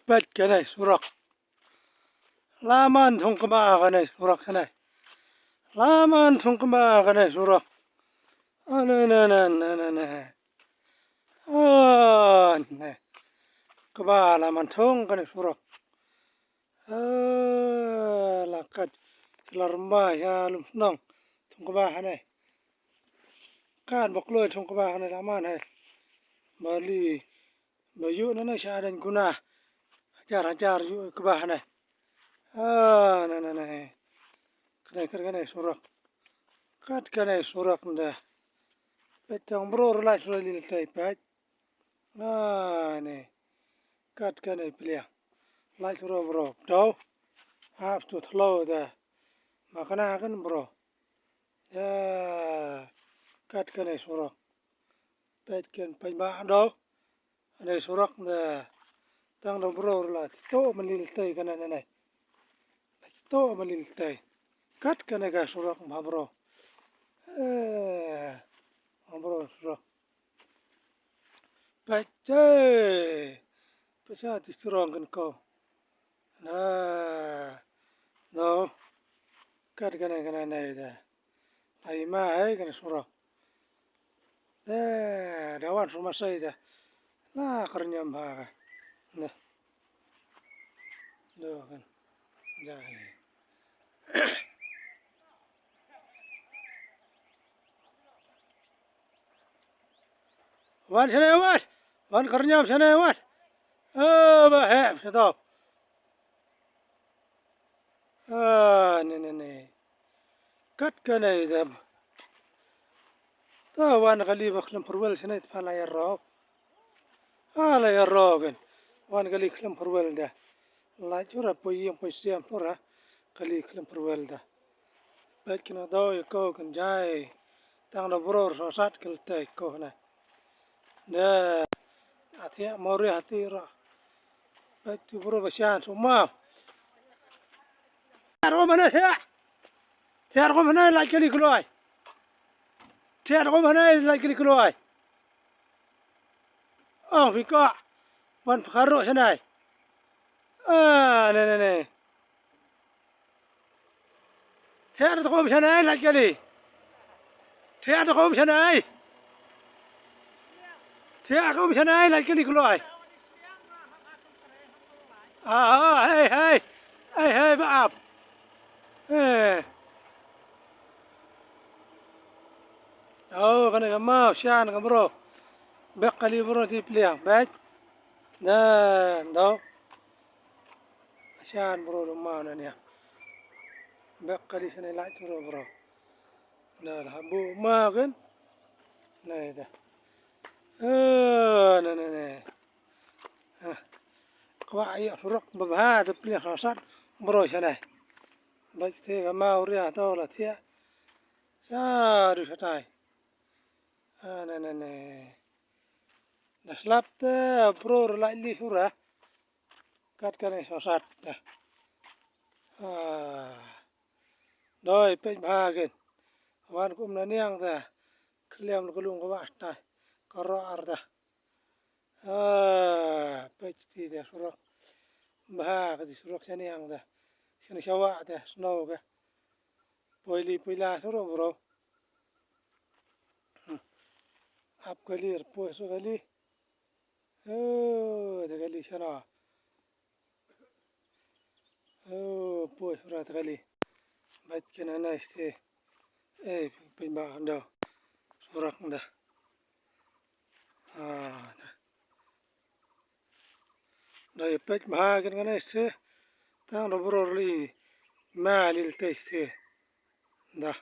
pet kanai surak. Laman thong kaba kanai surak kanai. Laman thong kaba kanai surak. Na. Ne. Kaba laman thong kanai surak. Lakat laramba ya lum nong thong kaba kanai. Kan bakloi thong kaba kanai laman hai. Bali bayu nana syadan guna. Hajar yu kaba kanai. Na. Kanai surak. Kat kanai surak nda. Petang bro relai surai lil tai pet. Ne. Kat kanai pelia. Lai surai bro. Tau. Hap tu thlo da. Makana kan bro. Ya. Kat kanai surak. Pet kan pajba dau. Kanai surak nda. Tang do bro relai. To melil tai kanai nanai. To melil tai. Kat kanai ka surak ma bro. Bro surak. Pecah. Pecah diserang kan kau. Nah. No. Kat kanai dah. Hai mai kan surak. Dawan rumah saya dah. Lah kernyam ha. Nah. Doh kan. Jai. Wan sana wan. Wan kernyam sana wan. Bahaya setau. Ne. Kat kanai dah. Wan kali baklam perwal sana tfala ya roh. Ala ya roh kan. Wan kali kelam perwal dah. La jura poyem poyem pura. Kali kelam perwal dah. Baik kena tahu ya kau kan jai. Tang do bro sosat kel tai kau na. Dah. Hati mori hati ra. Baik tu bro kasihan semua. Tiar mana ya? Tiar mana lagi kali keluar. Tiar mana lagi kali keluar. Fika. Wan pekaru sana. Ne. Tiar tu kau sana lagi kali. Tiar tu kau sana. Tiar kau sana lagi kali keluar. Hei, maaf. Kena mau sian kan bro. Bek kali bro di piliang, baik. Dah. Sian bro rumah ni ya. Bek kali sana lagi tu bro. Dah habu mah kan. Nah dah. Ne. Kau ayah surak berbahaya tu piliang rosat bro sana. Baik tu mau ria tahu lah tiap. Sadu satai. Ne. Dah selap tu bro relai surah. Kat kanai sosat dah. Doi pej bahagen. Wan kum naniang dah. Keliam kelung ke wasta. Karo arda. Pej ti dah surak. Bahag di surak saniang dah. Sini syawa dah snow ke. Poila suruh bro. Ap kali poi su kali. Dah kali sana. Poi surat kali. Baik kena nice te. Pej bahag dah. Surak dah. Dah pej bahagen kan nice. Tang do bro li. Malil te. Dah.